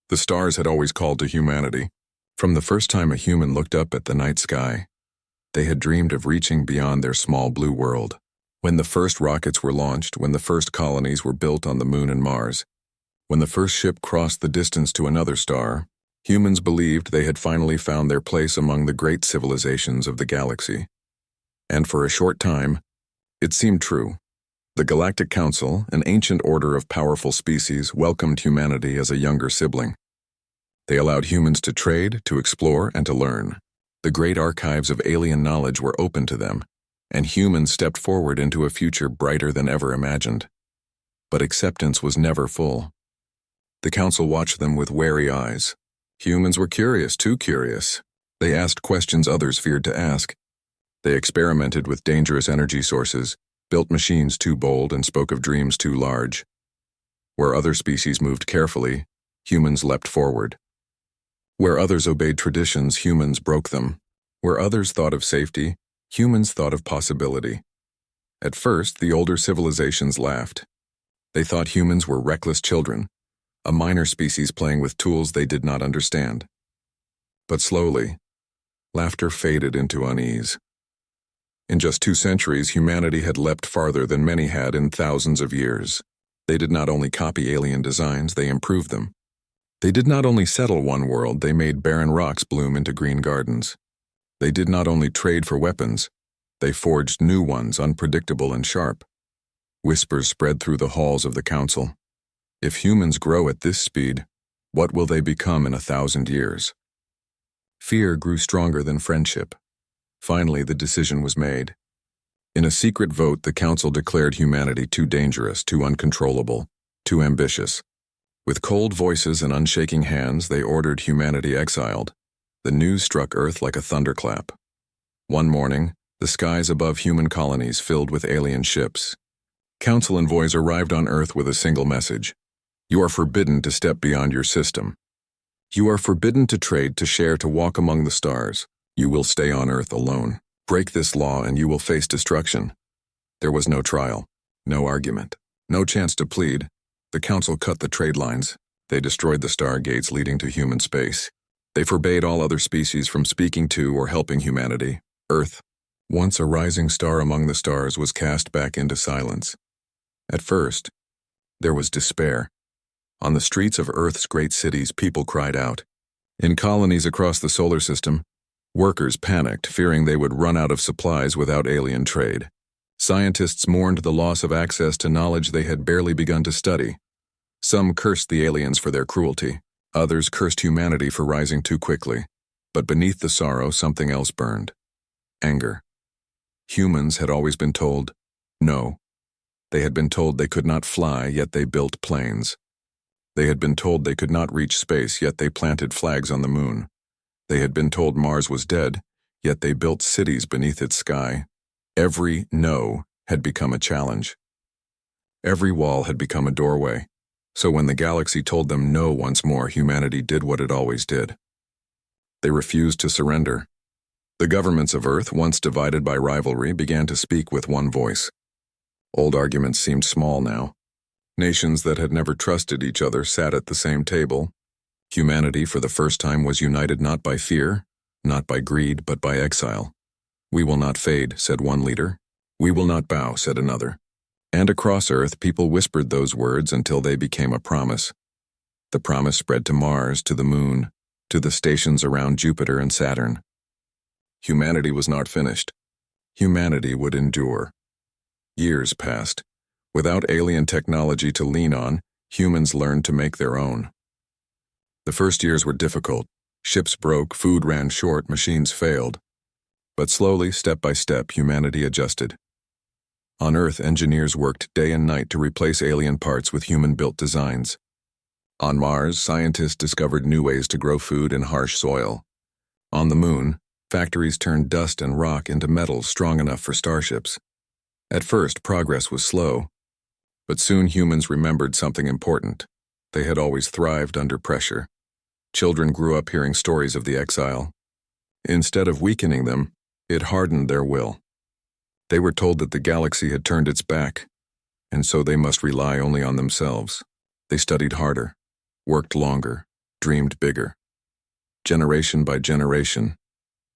The stars had always called to humanity. From the first time a human looked up at the night sky, they had dreamed of reaching beyond their small blue world. When the first rockets were launched, when the first colonies were built on the Moon and Mars, when the first ship crossed the distance to another star, humans believed they had finally found their place among the great civilizations of the galaxy. And for a short time, it seemed true. The Galactic Council, an ancient order of powerful species, welcomed humanity as a younger sibling. They allowed humans to trade, to explore, and to learn. The great archives of alien knowledge were open to them, and humans stepped forward into a future brighter than ever imagined. But acceptance was never full. The Council watched them with wary eyes. Humans were curious, too curious. They asked questions others feared to ask. They experimented with dangerous energy sources, built machines too bold, and spoke of dreams too large. Where other species moved carefully, humans leapt forward. Where others obeyed traditions, humans broke them. Where others thought of safety, humans thought of possibility. At first, the older civilizations laughed. They thought humans were reckless children, a minor species playing with tools they did not understand. But slowly, laughter faded into unease. In just 2 centuries, humanity had leapt farther than many had in thousands of years. They did not only copy alien designs, they improved them. They did not only settle one world, they made barren rocks bloom into green gardens. They did not only trade for weapons, they forged new ones, unpredictable and sharp. Whispers spread through the halls of the Council. If humans grow at this speed, what will they become in 1,000 years? Fear grew stronger than friendship. Finally, the decision was made. In a secret vote, the Council declared humanity too dangerous, too uncontrollable, too ambitious. With cold voices and unshaking hands, they ordered humanity exiled. The news struck Earth like a thunderclap. One morning, the skies above human colonies filled with alien ships. Council envoys arrived on Earth with a single message. You are forbidden to step beyond your system. You are forbidden to trade, to share, to walk among the stars. You will stay on Earth alone. Break this law and you will face destruction. There was no trial, no argument, no chance to plead. The Council cut the trade lines. They destroyed the stargates leading to human space. They forbade all other species from speaking to or helping humanity. Earth, once a rising star among the stars, was cast back into silence. At first, there was despair. On the streets of Earth's great cities, people cried out. In colonies across the solar system, workers panicked, fearing they would run out of supplies without alien trade. Scientists mourned the loss of access to knowledge they had barely begun to study. Some cursed the aliens for their cruelty. Others cursed humanity for rising too quickly. But beneath the sorrow, something else burned. Anger. Humans had always been told, no. They had been told they could not fly, yet they built planes. They had been told they could not reach space, yet they planted flags on the moon. They had been told Mars was dead, yet they built cities beneath its sky. Every no had become a challenge. Every wall had become a doorway. So when the galaxy told them no once more, humanity did what it always did. They refused to surrender. The governments of Earth, once divided by rivalry, began to speak with one voice. Old arguments seemed small now. Nations that had never trusted each other sat at the same table. Humanity, for the first time, was united not by fear, not by greed, but by exile. We will not fade, said one leader. We will not bow, said another. And across Earth, people whispered those words until they became a promise. The promise spread to Mars, to the Moon, to the stations around Jupiter and Saturn. Humanity was not finished. Humanity would endure. Years passed. Without alien technology to lean on, humans learned to make their own. The first years were difficult. Ships broke, food ran short, machines failed. But slowly, step by step, humanity adjusted. On Earth, engineers worked day and night to replace alien parts with human-built designs. On Mars, scientists discovered new ways to grow food in harsh soil. On the Moon, factories turned dust and rock into metals strong enough for starships. At first, progress was slow. But soon humans remembered something important. They had always thrived under pressure. Children grew up hearing stories of the exile. Instead of weakening them, it hardened their will. They were told that the galaxy had turned its back, and so they must rely only on themselves. They studied harder, worked longer, dreamed bigger. Generation by generation,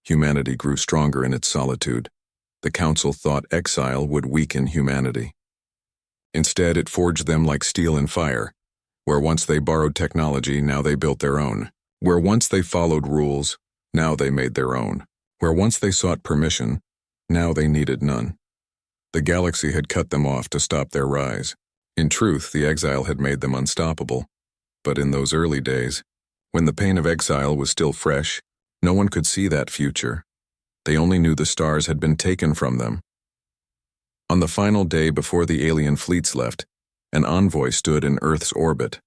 humanity grew stronger in its solitude. The Council thought exile would weaken humanity. Instead, it forged them like steel and fire. Where once they borrowed technology, now they built their own. Where once they followed rules, now they made their own. Where once they sought permission, now they needed none. The galaxy had cut them off to stop their rise. In truth, the exile had made them unstoppable. But in those early days, when the pain of exile was still fresh, no one could see that future. They only knew the stars had been taken from them. On the final day before the alien fleets left, an envoy stood in Earth's orbit.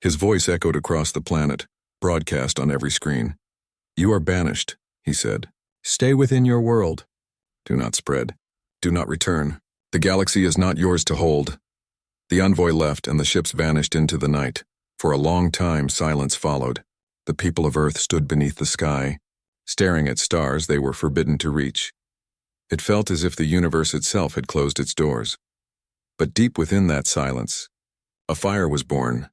His voice echoed across the planet, broadcast on every screen. "You are banished," he said. "Stay within your world. Do not spread. Do not return. The galaxy is not yours to hold." The envoy left and the ships vanished into the night. For a long time, silence followed. The people of Earth stood beneath the sky, staring at stars they were forbidden to reach. It felt as if the universe itself had closed its doors. But deep within that silence, a fire was born.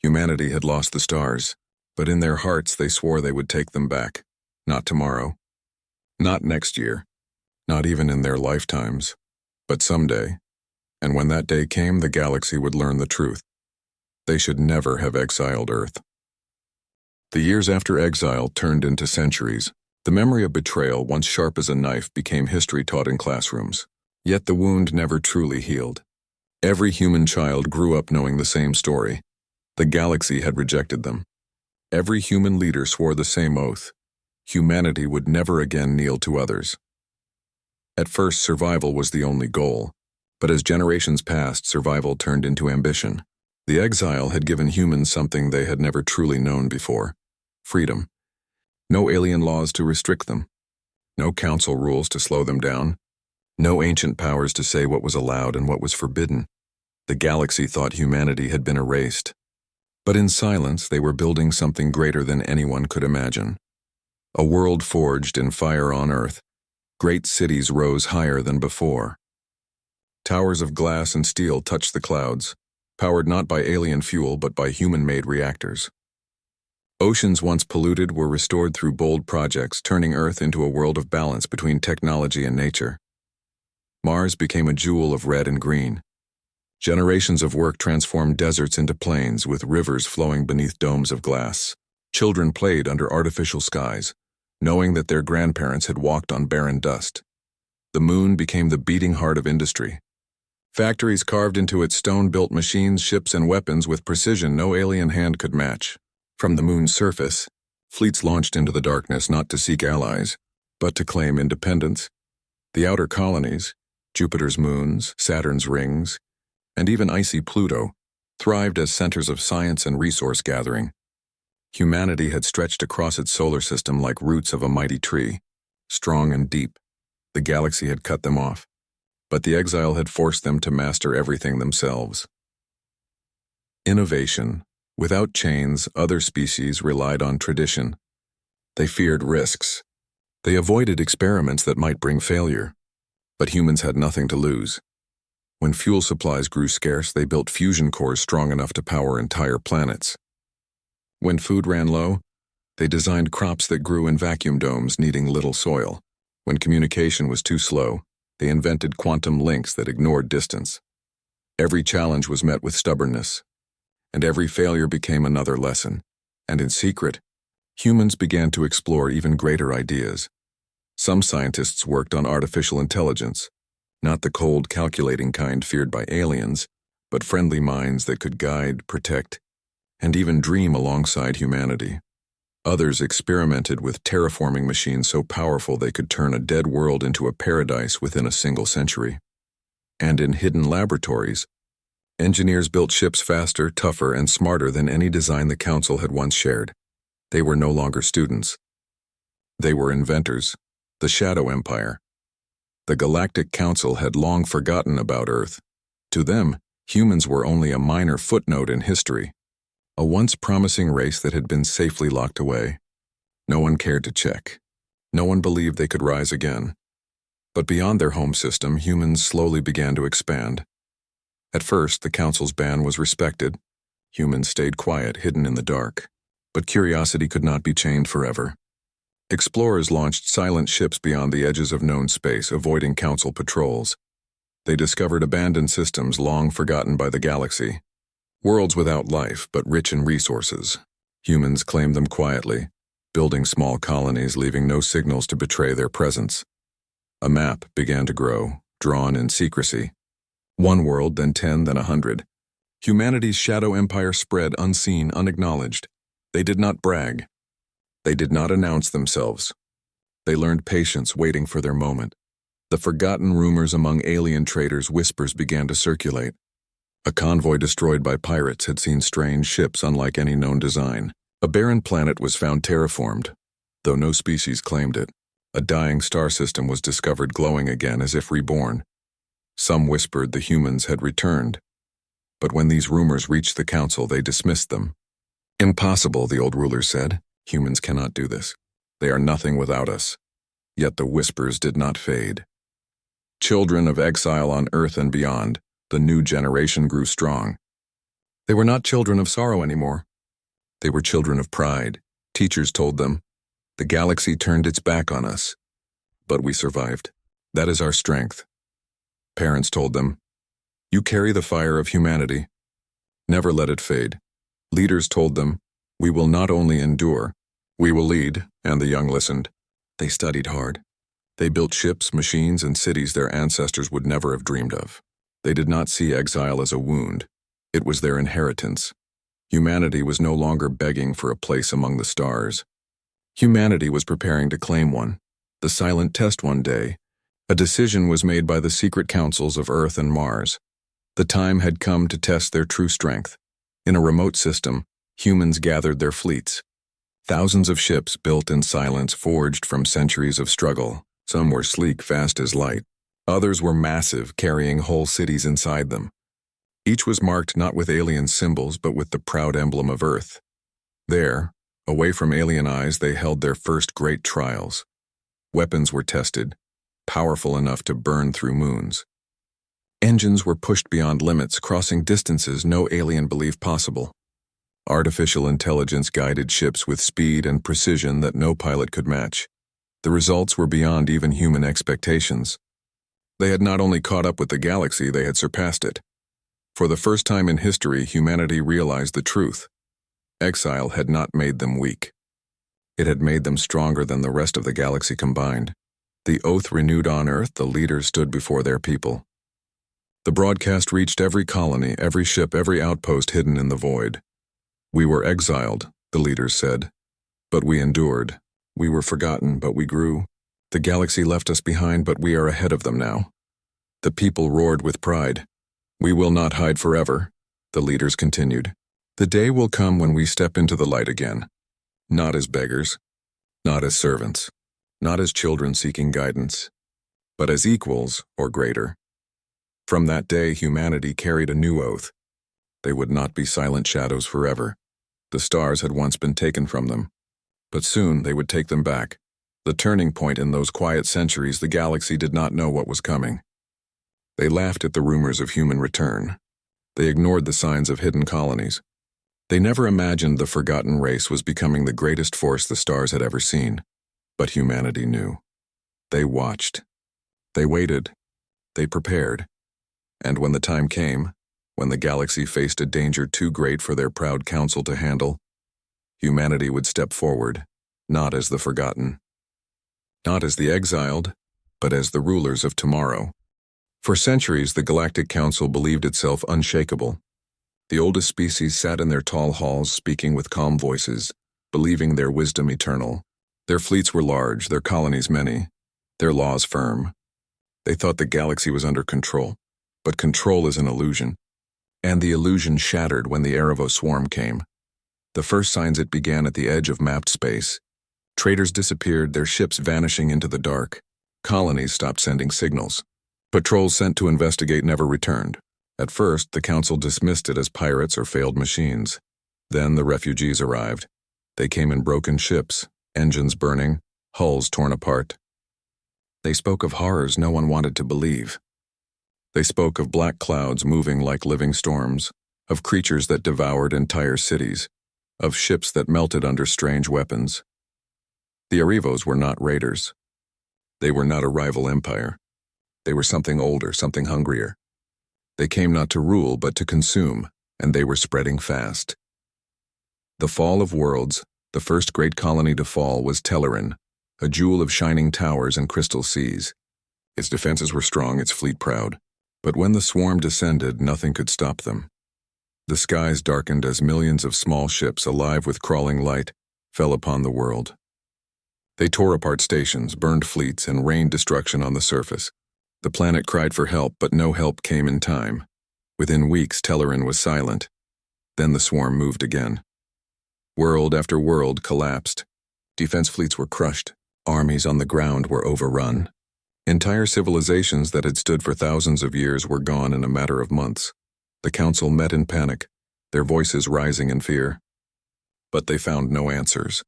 Humanity had lost the stars, but in their hearts they swore they would take them back. Not tomorrow. Not next year. Not even in their lifetimes. But someday. And when that day came, the galaxy would learn the truth. They should never have exiled Earth. The years after exile turned into centuries. The memory of betrayal, once sharp as a knife, became history taught in classrooms. Yet the wound never truly healed. Every human child grew up knowing the same story. The galaxy had rejected them. Every human leader swore the same oath. Humanity would never again kneel to others. At first, survival was the only goal. But as generations passed, survival turned into ambition. The exile had given humans something they had never truly known before: freedom. No alien laws to restrict them. No council rules to slow them down. No ancient powers to say what was allowed and what was forbidden. The galaxy thought humanity had been erased. But in silence, they were building something greater than anyone could imagine. A world forged in fire on Earth. Great cities rose higher than before. Towers of glass and steel touched the clouds, powered not by alien fuel but by human-made reactors. Oceans once polluted were restored through bold projects, turning Earth into a world of balance between technology and nature. Mars became a jewel of red and green. Generations of work transformed deserts into plains, with rivers flowing beneath domes of glass. Children played under artificial skies, knowing that their grandparents had walked on barren dust. The moon became the beating heart of industry. Factories carved into its stone-built machines, ships, and weapons with precision no alien hand could match. From the moon's surface, fleets launched into the darkness not to seek allies, but to claim independence. The outer colonies, Jupiter's moons, Saturn's rings, and even icy Pluto, thrived as centers of science and resource gathering. Humanity had stretched across its solar system like roots of a mighty tree, strong and deep. The galaxy had cut them off, but the exile had forced them to master everything themselves. Innovation. Without chains, other species relied on tradition. They feared risks. They avoided experiments that might bring failure. But humans had nothing to lose. When fuel supplies grew scarce, they built fusion cores strong enough to power entire planets. When food ran low, they designed crops that grew in vacuum domes needing little soil. When communication was too slow, they invented quantum links that ignored distance. Every challenge was met with stubbornness, and every failure became another lesson. And in secret, humans began to explore even greater ideas. Some scientists worked on artificial intelligence, not the cold, calculating kind feared by aliens, but friendly minds that could guide, protect, and even dream alongside humanity. Others experimented with terraforming machines so powerful they could turn a dead world into a paradise within a single century. And in hidden laboratories, engineers built ships faster, tougher, and smarter than any design the Council had once shared. They were no longer students. They were inventors, the Shadow Empire. The Galactic Council had long forgotten about Earth. To them, humans were only a minor footnote in history, a once promising race that had been safely locked away. No one cared to check. No one believed they could rise again. But beyond their home system, humans slowly began to expand. At first, the Council's ban was respected. Humans stayed quiet, hidden in the dark. But curiosity could not be chained forever. Explorers launched silent ships beyond the edges of known space, avoiding Council patrols. They discovered abandoned systems long forgotten by the galaxy. Worlds without life, but rich in resources. Humans claimed them quietly, building small colonies, leaving no signals to betray their presence. A map began to grow, drawn in secrecy. One world, then 10, then 100. Humanity's shadow empire spread unseen, unacknowledged. They did not brag. They did not announce themselves. They learned patience, waiting for their moment. The forgotten rumors among alien traders, whispers began to circulate. A convoy destroyed by pirates had seen strange ships unlike any known design. A barren planet was found terraformed, though no species claimed it. A dying star system was discovered glowing again as if reborn. Some whispered the humans had returned. But when these rumors reached the Council, they dismissed them. Impossible, the old rulers said. Humans cannot do this. They are nothing without us. Yet the whispers did not fade. Children of exile on Earth and beyond, the new generation grew strong. They were not children of sorrow anymore. They were children of pride. Teachers told them, the galaxy turned its back on us, but we survived. That is our strength. Parents told them, you carry the fire of humanity. Never let it fade. Leaders told them, we will not only endure, we will lead, and the young listened. They studied hard. They built ships, machines, and cities their ancestors would never have dreamed of. They did not see exile as a wound. It was their inheritance. Humanity was no longer begging for a place among the stars. Humanity was preparing to claim one. The silent test one day. A decision was made by the secret councils of Earth and Mars. The time had come to test their true strength. In a remote system, humans gathered their fleets. Thousands of ships built in silence, forged from centuries of struggle. Some were sleek, fast as light. Others were massive, carrying whole cities inside them. Each was marked not with alien symbols, but with the proud emblem of Earth. There, away from alien eyes, they held their first great trials. Weapons were tested, powerful enough to burn through moons. Engines were pushed beyond limits, crossing distances no alien believed possible. Artificial intelligence guided ships with speed and precision that no pilot could match. The results were beyond even human expectations. They had not only caught up with the galaxy, they had surpassed it. For the first time in history, humanity realized the truth. Exile had not made them weak. It had made them stronger than the rest of the galaxy combined. The oath renewed on Earth, the leaders stood before their people. The broadcast reached every colony, every ship, every outpost hidden in the void. We were exiled, the leaders said, but we endured. We were forgotten, but we grew. The galaxy left us behind, but we are ahead of them now. The people roared with pride. We will not hide forever, the leaders continued. The day will come when we step into the light again. Not as beggars, not as servants, not as children seeking guidance, but as equals or greater. From that day, humanity carried a new oath. They would not be silent shadows forever. The stars had once been taken from them, but soon they would take them back. The turning point in those quiet centuries, the galaxy did not know what was coming. They laughed at the rumors of human return. They ignored the signs of hidden colonies. They never imagined the forgotten race was becoming the greatest force the stars had ever seen. But humanity knew. They watched. They waited. They prepared. And when the time came, when the galaxy faced a danger too great for their proud council to handle, humanity would step forward, not as the forgotten, not as the exiled, but as the rulers of tomorrow. For centuries, the Galactic Council believed itself unshakable. The oldest species sat in their tall halls, speaking with calm voices, believing their wisdom eternal. Their fleets were large, their colonies many, their laws firm. They thought the galaxy was under control, but control is an illusion. And the illusion shattered when the Erevo swarm came. The first signs it began at the edge of mapped space. Traders disappeared, their ships vanishing into the dark. Colonies stopped sending signals. Patrols sent to investigate never returned. At first, the council dismissed it as pirates or failed machines. Then the refugees arrived. They came in broken ships, engines burning, hulls torn apart. They spoke of horrors no one wanted to believe. They spoke of black clouds moving like living storms, of creatures that devoured entire cities. of ships that melted under strange weapons. The Arrivos were not raiders. They were not a rival empire. They were something older, something hungrier. They came not to rule, but to consume, and they were spreading fast. The fall of worlds, the first great colony to fall, was Telleran, a jewel of shining towers and crystal seas. Its defenses were strong, its fleet proud. But when the swarm descended, nothing could stop them. The skies darkened as millions of small ships, alive with crawling light, fell upon the world. They tore apart stations, burned fleets, and rained destruction on the surface. The planet cried for help, but no help came in time. Within weeks, Telleran was silent. Then the swarm moved again. World after world collapsed. Defense fleets were crushed. Armies on the ground were overrun. Entire civilizations that had stood for thousands of years were gone in a matter of months. The council met in panic, their voices rising in fear. But they found no answers.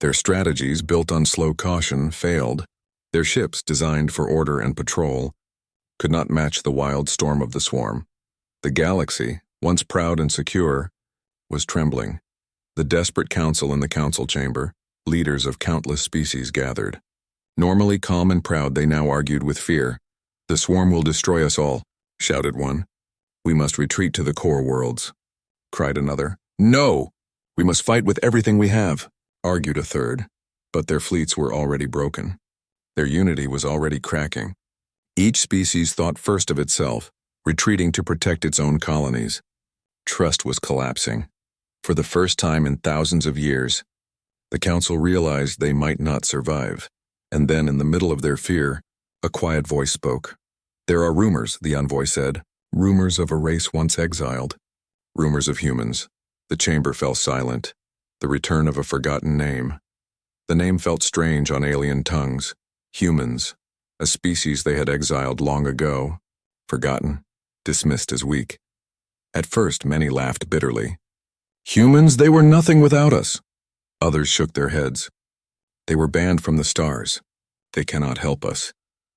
Their strategies, built on slow caution, failed. Their ships, designed for order and patrol, could not match the wild storm of the swarm. The galaxy, once proud and secure, was trembling. The desperate council in the council chamber, leaders of countless species gathered. Normally calm and proud, they now argued with fear. "The swarm will destroy us all," shouted one. "We must retreat to the core worlds," cried another. "No! We must fight with everything we have," argued a third. But their fleets were already broken. Their unity was already cracking. Each species thought first of itself, retreating to protect its own colonies. Trust was collapsing. For the first time in thousands of years, the council realized they might not survive. And then, in the middle of their fear, a quiet voice spoke. "There are rumors," the envoy said. "Rumors of a race once exiled. Rumors of humans." The chamber fell silent. The return of a forgotten name. The name felt strange on alien tongues. Humans, a species they had exiled long ago. Forgotten, dismissed as weak. At first, many laughed bitterly. "Humans, they were nothing without us." Others shook their heads. "They were banned from the stars. They cannot help us."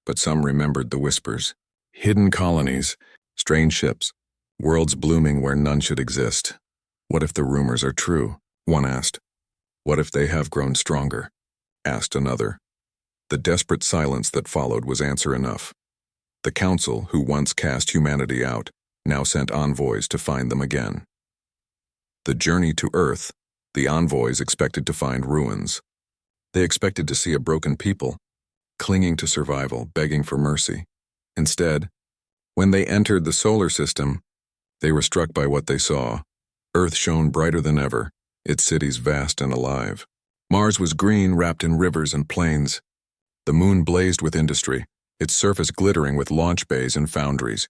But some remembered the whispers. Hidden colonies, strange ships, worlds blooming where none should exist. "What if the rumors are true?" one asked. "What if they have grown stronger?" asked another. The desperate silence that followed was answer enough. The council, who once cast humanity out, now sent envoys to find them again. The journey to Earth, the envoys expected to find ruins. They expected to see a broken people, clinging to survival, begging for mercy. Instead, when they entered the solar system, they were struck by what they saw. Earth shone brighter than ever, its cities vast and alive. Mars was green, wrapped in rivers and plains. The moon blazed with industry, its surface glittering with launch bays and foundries.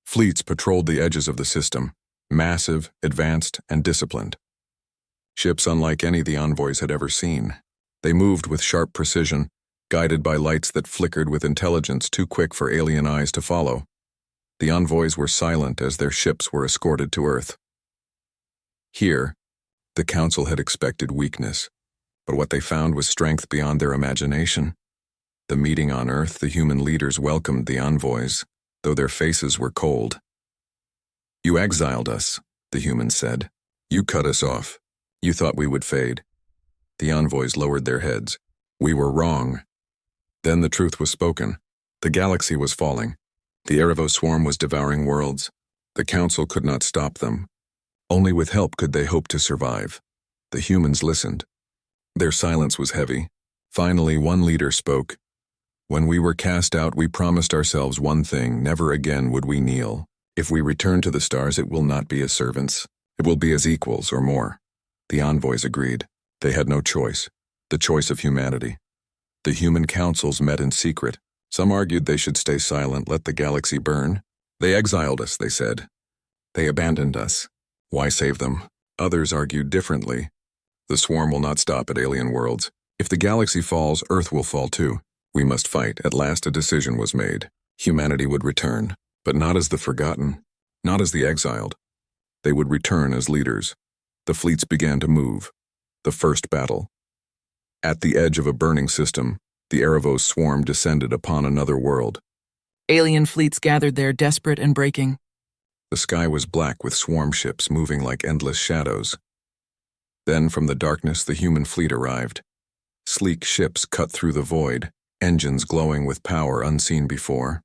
Fleets patrolled the edges of the system, massive, advanced, and disciplined. Ships unlike any the envoys had ever seen. They moved with sharp precision, guided by lights that flickered with intelligence too quick for alien eyes to follow. The envoys were silent as their ships were escorted to Earth. Here, the council had expected weakness, but what they found was strength beyond their imagination. The meeting on Earth, the human leaders welcomed the envoys, though their faces were cold. "You exiled us," the humans said. "You cut us off. You thought we would fade." The envoys lowered their heads. "We were wrong." Then the truth was spoken. The galaxy was falling. The Arrivo swarm was devouring worlds. The council could not stop them. Only with help could they hope to survive. The humans listened. Their silence was heavy. Finally, one leader spoke. "When we were cast out, we promised ourselves one thing: never again would we kneel. If we return to the stars, it will not be as servants. It will be as equals or more." The envoys agreed. They had no choice. The choice of humanity. The human councils met in secret. Some argued they should stay silent, let the galaxy burn. "They exiled us," they said. "They abandoned us. Why save them?" Others argued differently. "The swarm will not stop at alien worlds. If the galaxy falls, Earth will fall too. We must fight." At last a decision was made. Humanity would return, but not as the forgotten, not as the exiled. They would return as leaders. The fleets began to move. The first battle. At the edge of a burning system, the Arrivo's swarm descended upon another world. Alien fleets gathered there, desperate and breaking. The sky was black with swarm ships moving like endless shadows. Then from the darkness the human fleet arrived. Sleek ships cut through the void, engines glowing with power unseen before.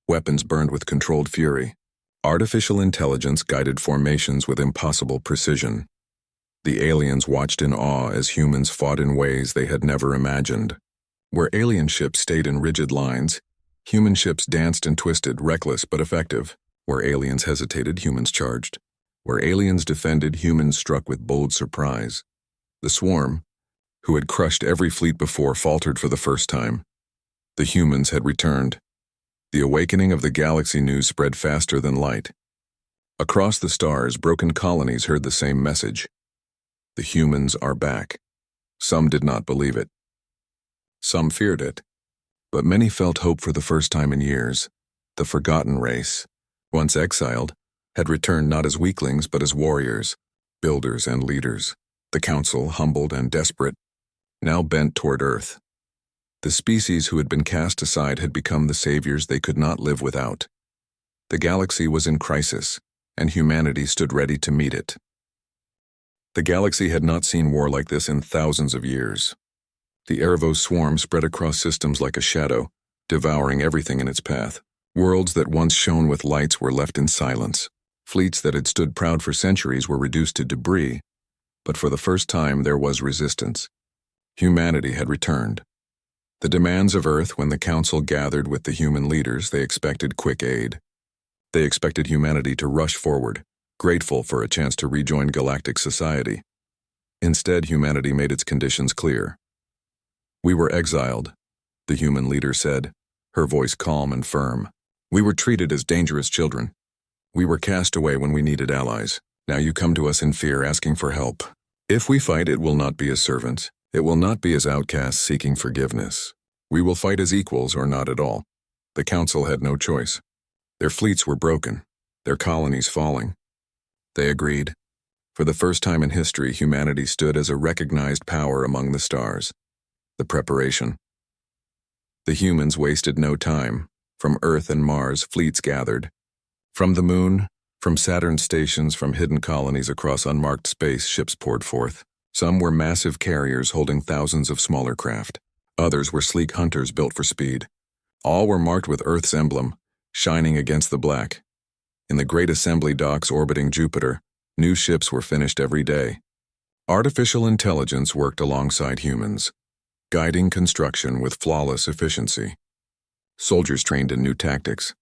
Weapons burned with controlled fury. Artificial intelligence guided formations with impossible precision. The aliens watched in awe as humans fought in ways they had never imagined. Where alien ships stayed in rigid lines, human ships danced and twisted, reckless but effective. Where aliens hesitated, humans charged. Where aliens defended, humans struck with bold surprise. The swarm, who had crushed every fleet before, faltered for the first time. The humans had returned. The awakening of the galaxy news spread faster than light. Across the stars, broken colonies heard the same message. The humans are back. Some did not believe it. Some feared it. But many felt hope for the first time in years. The forgotten race, once exiled, had returned not as weaklings but as warriors, builders and leaders. The council, humbled and desperate, now bent toward Earth. The species who had been cast aside had become the saviors they could not live without. The galaxy was in crisis, and humanity stood ready to meet it. The galaxy had not seen war like this in thousands of years. The Erebos swarm spread across systems like a shadow, devouring everything in its path. Worlds that once shone with lights were left in silence. Fleets that had stood proud for centuries were reduced to debris, but for the first time there was resistance. Humanity had returned. The demands of Earth, when the Council gathered with the human leaders, they expected quick aid. They expected humanity to rush forward, grateful for a chance to rejoin galactic society. Instead, humanity made its conditions clear. "We were exiled," the human leader said, her voice calm and firm. "We were treated as dangerous children. We were cast away when we needed allies. Now you come to us in fear, asking for help. If we fight, it will not be as servants. It will not be as outcasts seeking forgiveness. We will fight as equals or not at all." The Council had no choice. Their fleets were broken, their colonies falling. They agreed. For the first time in history, humanity stood as a recognized power among the stars. The preparation. The humans wasted no time. From Earth and Mars, fleets gathered. From the Moon, from Saturn stations, from hidden colonies across unmarked space, ships poured forth. Some were massive carriers holding thousands of smaller craft. Others were sleek hunters built for speed. All were marked with Earth's emblem, shining against the black. In the great assembly docks orbiting Jupiter, new ships were finished every day. Artificial intelligence worked alongside humans, guiding construction with flawless efficiency. Soldiers trained in new tactics.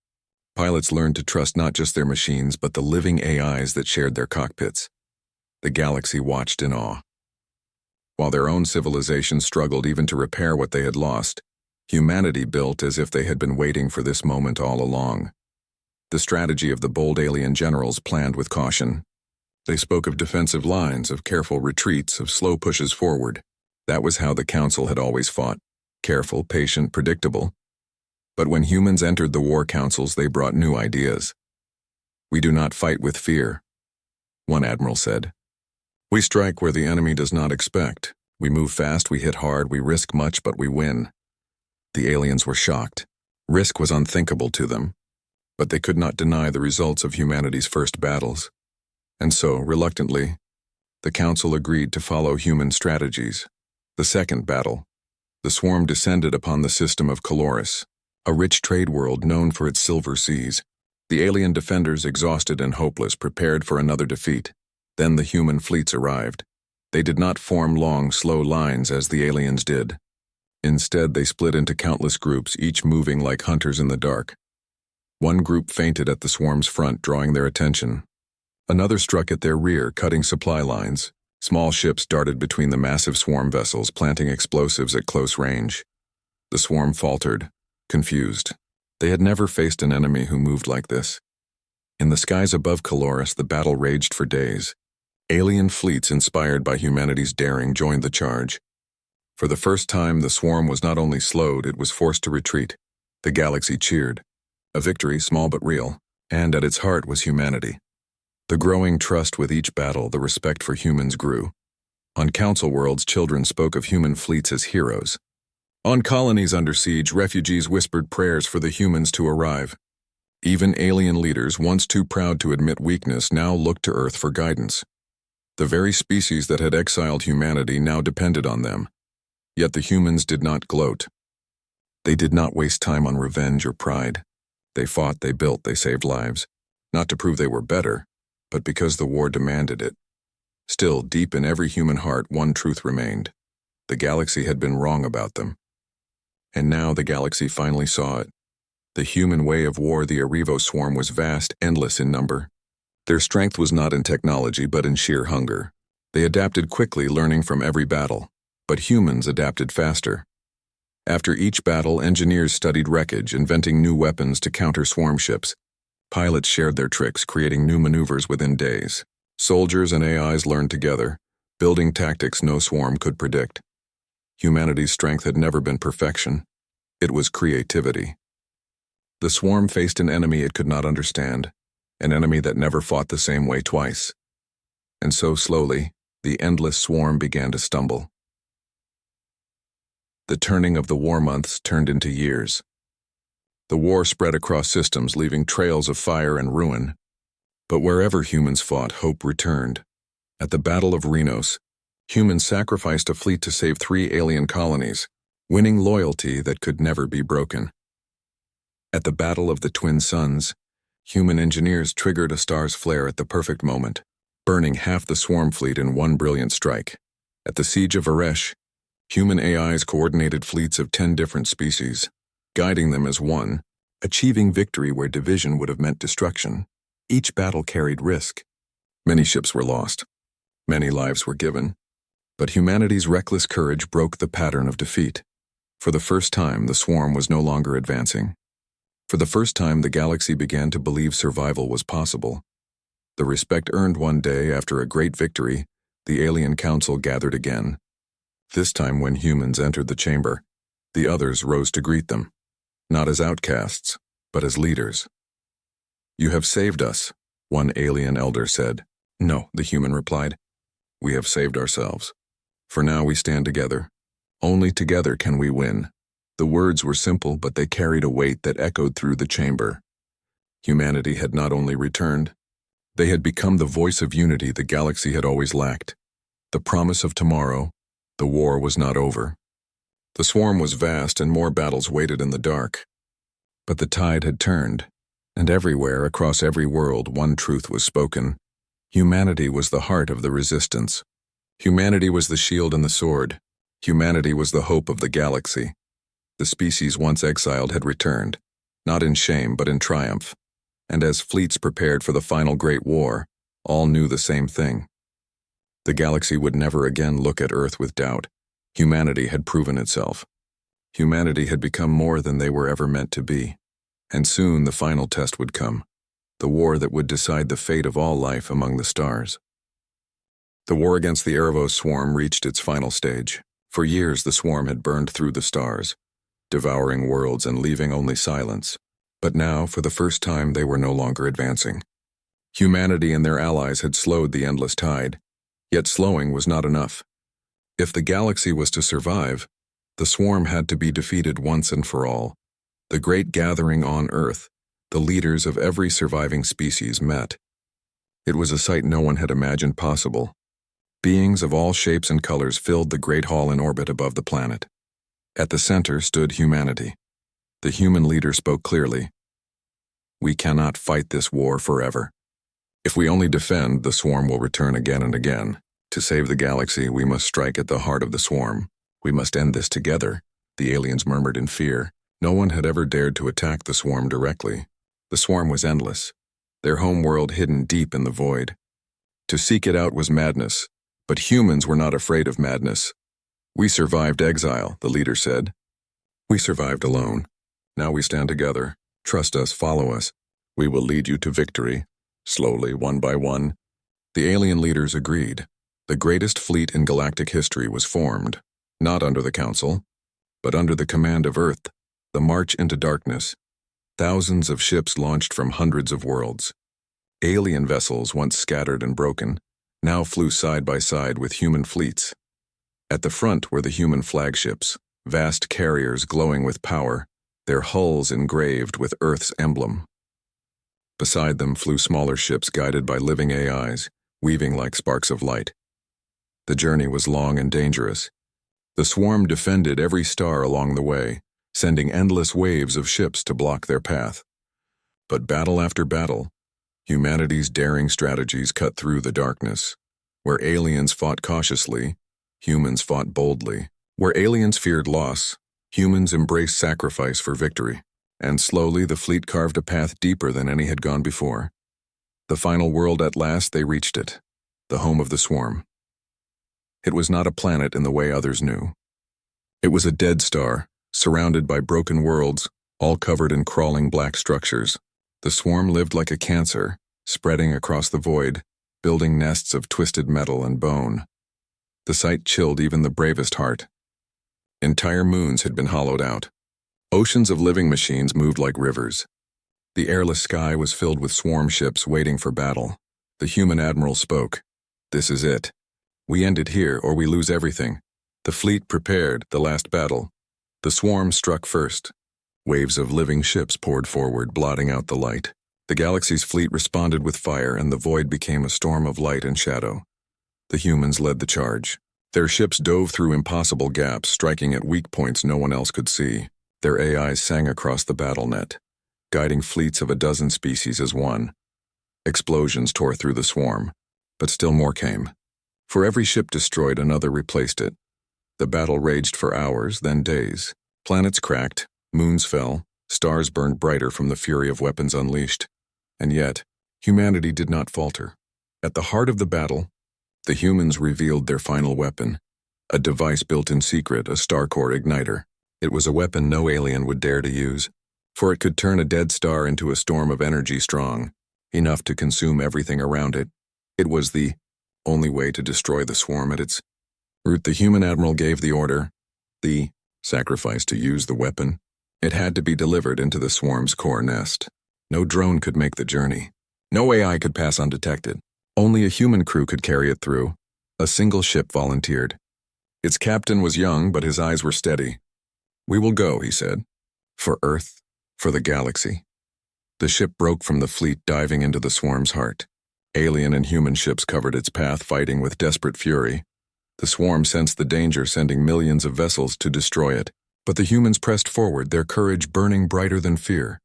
Pilots learned to trust not just their machines but the living AIs that shared their cockpits. The galaxy watched in awe. While their own civilization struggled even to repair what they had lost, humanity built as if they had been waiting for this moment all along. The strategy of the bold alien generals planned with caution. They spoke of defensive lines, of careful retreats, of slow pushes forward. That was how the Council had always fought. Careful, patient, predictable. But when humans entered the war councils, they brought new ideas. "We do not fight with fear," one admiral said. "We strike where the enemy does not expect. We move fast, we hit hard, we risk much, but we win." The aliens were shocked. Risk was unthinkable to them. But they could not deny the results of humanity's first battles. And so, reluctantly, the Council agreed to follow human strategies. The second battle. The swarm descended upon the system of Coloris, a rich trade world known for its silver seas. The alien defenders, exhausted and hopeless, prepared for another defeat. Then the human fleets arrived. They did not form long, slow lines as the aliens did. Instead, they split into countless groups, each moving like hunters in the dark. One group feinted at the swarm's front, drawing their attention. Another struck at their rear, cutting supply lines. Small ships darted between the massive swarm vessels, planting explosives at close range. The swarm faltered, confused. They had never faced an enemy who moved like this. In the skies above Coloris, the battle raged for days. Alien fleets inspired by humanity's daring joined the charge. For the first time, the swarm was not only slowed, it was forced to retreat. The galaxy cheered. A victory, small but real, and at its heart was humanity. The growing trust with each battle, the respect for humans grew. On council worlds, children spoke of human fleets as heroes. On colonies under siege, refugees whispered prayers for the humans to arrive. Even alien leaders, once too proud to admit weakness, now looked to Earth for guidance. The very species that had exiled humanity now depended on them. Yet the humans did not gloat. They did not waste time on revenge or pride. They fought, they built, they saved lives. Not to prove they were better, but because the war demanded it. Still, deep in every human heart, one truth remained. The galaxy had been wrong about them. And now the galaxy finally saw it. The human way of war, the Arrivo swarm, was vast, endless in number. Their strength was not in technology, but in sheer hunger. They adapted quickly, learning from every battle. But humans adapted faster. After each battle, engineers studied wreckage, inventing new weapons to counter swarm ships. Pilots shared their tricks, creating new maneuvers within days. Soldiers and AIs learned together, building tactics no swarm could predict. Humanity's strength had never been perfection. It was creativity. The swarm faced an enemy it could not understand, an enemy that never fought the same way twice. And so slowly, the endless swarm began to stumble. The turning of the war months turned into years. The war spread across systems, leaving trails of fire and ruin. But wherever humans fought, hope returned. At the Battle of Renos, humans sacrificed a fleet to save 3 alien colonies, winning loyalty that could never be broken. At the Battle of the Twin Suns, human engineers triggered a star's flare at the perfect moment, burning half the swarm fleet in one brilliant strike. At the Siege of Varesh, human AIs coordinated fleets of 10 different species, guiding them as one, achieving victory where division would have meant destruction. Each battle carried risk. Many ships were lost. Many lives were given. But humanity's reckless courage broke the pattern of defeat. For the first time, the swarm was no longer advancing. For the first time, the galaxy began to believe survival was possible. The respect earned one day after a great victory, the Alien Council gathered again. This time when humans entered the chamber, the others rose to greet them, not as outcasts, but as leaders. "You have saved us," one alien elder said. "No," the human replied. "We have saved ourselves. For now we stand together. Only together can we win." The words were simple, but they carried a weight that echoed through the chamber. Humanity had not only returned, they had become the voice of unity the galaxy had always lacked. The promise of tomorrow. The war was not over. The swarm was vast and more battles waited in the dark. But the tide had turned, and everywhere, across every world, one truth was spoken. Humanity was the heart of the resistance. Humanity was the shield and the sword. Humanity was the hope of the galaxy. The species once exiled had returned, not in shame but in triumph. And as fleets prepared for the final great war, all knew the same thing. The galaxy would never again look at Earth with doubt. Humanity had proven itself. Humanity had become more than they were ever meant to be. And soon the final test would come, the war that would decide the fate of all life among the stars. The war against the Arrivo swarm reached its final stage. For years the swarm had burned through the stars, devouring worlds and leaving only silence. But now, for the first time, they were no longer advancing. Humanity and their allies had slowed the endless tide. Yet slowing was not enough. If the galaxy was to survive, the swarm had to be defeated once and for all. The great gathering on Earth, the leaders of every surviving species met. It was a sight no one had imagined possible. Beings of all shapes and colors filled the great hall in orbit above the planet. At the center stood humanity. The human leader spoke clearly. "We cannot fight this war forever. If we only defend, the swarm will return again and again. To save the galaxy, we must strike at the heart of the swarm. We must end this together," the aliens murmured in fear. No one had ever dared to attack the swarm directly. The swarm was endless, their home world hidden deep in the void. To seek it out was madness, but humans were not afraid of madness. "We survived exile," the leader said. "We survived alone. Now we stand together. Trust us, follow us. We will lead you to victory." Slowly, one by one, the alien leaders agreed. The greatest fleet in galactic history was formed, not under the Council, but under the command of Earth. The march into darkness. Thousands of ships launched from hundreds of worlds. Alien vessels, once scattered and broken, now flew side by side with human fleets. At the front were the human flagships, vast carriers glowing with power, their hulls engraved with Earth's emblem. Beside them flew smaller ships guided by living AIs, weaving like sparks of light. The journey was long and dangerous. The swarm defended every star along the way, sending endless waves of ships to block their path. But battle after battle, humanity's daring strategies cut through the darkness. Where aliens fought cautiously, humans fought boldly. Where aliens feared loss, humans embraced sacrifice for victory. And slowly the fleet carved a path deeper than any had gone before. The final world at last they reached it, the home of the swarm. It was not a planet in the way others knew. It was a dead star, surrounded by broken worlds, all covered in crawling black structures. The swarm lived like a cancer, spreading across the void, building nests of twisted metal and bone. The sight chilled even the bravest heart. Entire moons had been hollowed out. Oceans of living machines moved like rivers. The airless sky was filled with swarm ships waiting for battle. The human admiral spoke. "This is it. We end it here or we lose everything." The fleet prepared the last battle. The swarm struck first. Waves of living ships poured forward, blotting out the light. The galaxy's fleet responded with fire, and the void became a storm of light and shadow. The humans led the charge. Their ships dove through impossible gaps, striking at weak points no one else could see. Their AIs sang across the battle net, guiding fleets of a dozen species as one. Explosions tore through the swarm, but still more came. For every ship destroyed, another replaced it. The battle raged for hours, then days. Planets cracked, moons fell, stars burned brighter from the fury of weapons unleashed. And yet, humanity did not falter. At the heart of the battle, the humans revealed their final weapon, a device built in secret, a star-core igniter. It was a weapon no alien would dare to use, for it could turn a dead star into a storm of energy strong, enough to consume everything around it. It was the only way to destroy the swarm at its root. The human admiral gave the order, the sacrifice to use the weapon. It had to be delivered into the swarm's core nest. No drone could make the journey. No AI could pass undetected. Only a human crew could carry it through. A single ship volunteered. Its captain was young, but his eyes were steady. "We will go," he said. "For Earth, for the galaxy." The ship broke from the fleet, diving into the swarm's heart. Alien and human ships covered its path, fighting with desperate fury. The swarm sensed the danger, sending millions of vessels to destroy it. But the humans pressed forward, their courage burning brighter than fear.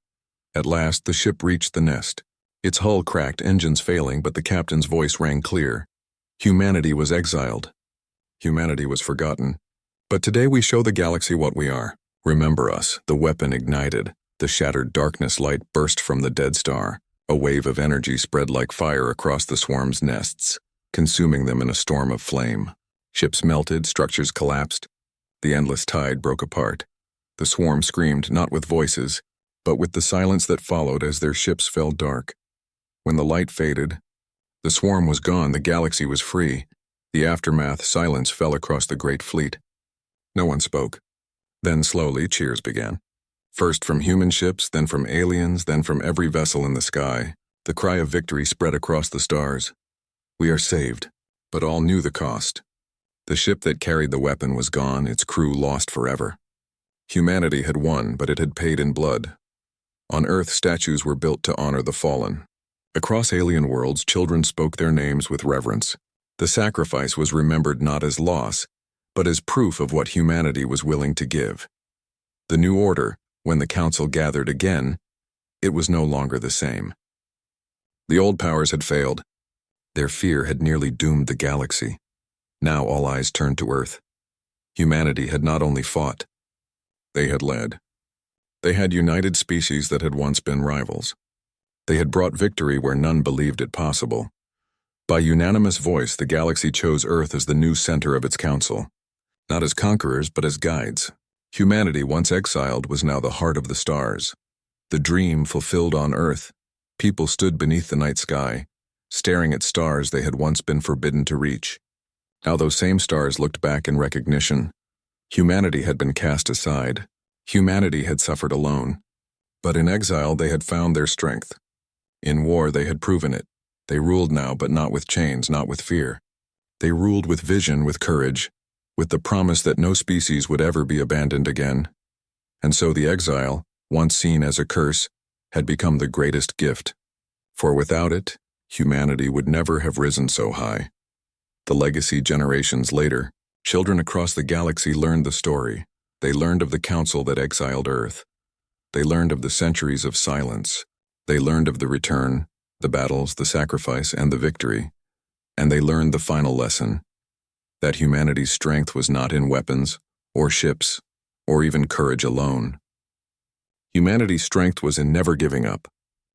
At last, the ship reached the nest. Its hull cracked, engines failing, but the captain's voice rang clear. Humanity was exiled. Humanity was forgotten. But today we show the galaxy what we are. Remember us. The weapon ignited. The shattered darkness light burst from the dead star. A wave of energy spread like fire across the swarm's nests, consuming them in a storm of flame. Ships melted, structures collapsed. The endless tide broke apart. The swarm screamed, not with voices, but with the silence that followed as their ships fell dark. When the light faded, the swarm was gone, the galaxy was free. The aftermath, silence fell across the great fleet. No one spoke. Then slowly, cheers began. First from human ships, then from aliens, then from every vessel in the sky. The cry of victory spread across the stars. We are saved, but all knew the cost. The ship that carried the weapon was gone, its crew lost forever. Humanity had won, but it had paid in blood. On Earth, statues were built to honor the fallen. Across alien worlds, children spoke their names with reverence. The sacrifice was remembered not as loss, but as proof of what humanity was willing to give. The new order, when the council gathered again, it was no longer the same. The old powers had failed. Their fear had nearly doomed the galaxy. Now all eyes turned to Earth. Humanity had not only fought, they had led. They had united species that had once been rivals. They had brought victory where none believed it possible. By unanimous voice, the galaxy chose Earth as the new center of its council. Not as conquerors, but as guides. Humanity, once exiled, was now the heart of the stars. The dream fulfilled on Earth. People stood beneath the night sky, staring at stars they had once been forbidden to reach. Now those same stars looked back in recognition. Humanity had been cast aside. Humanity had suffered alone. But in exile they had found their strength. In war they had proven it. They ruled now, but not with chains, not with fear. They ruled with vision, with courage, with the promise that no species would ever be abandoned again. And so the exile, once seen as a curse, had become the greatest gift. For without it, humanity would never have risen so high. The legacy generations later, children across the galaxy learned the story. They learned of the council that exiled Earth. They learned of the centuries of silence. They learned of the return, the battles, the sacrifice, and the victory. And they learned the final lesson, that humanity's strength was not in weapons, or ships, or even courage alone. Humanity's strength was in never giving up,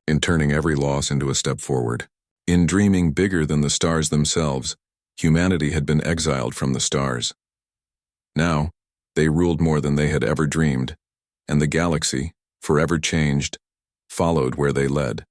in turning every loss into a step forward. In dreaming bigger than the stars themselves, humanity had been exiled from the stars. Now, they ruled more than they had ever dreamed, and the galaxy, forever changed, followed where they led.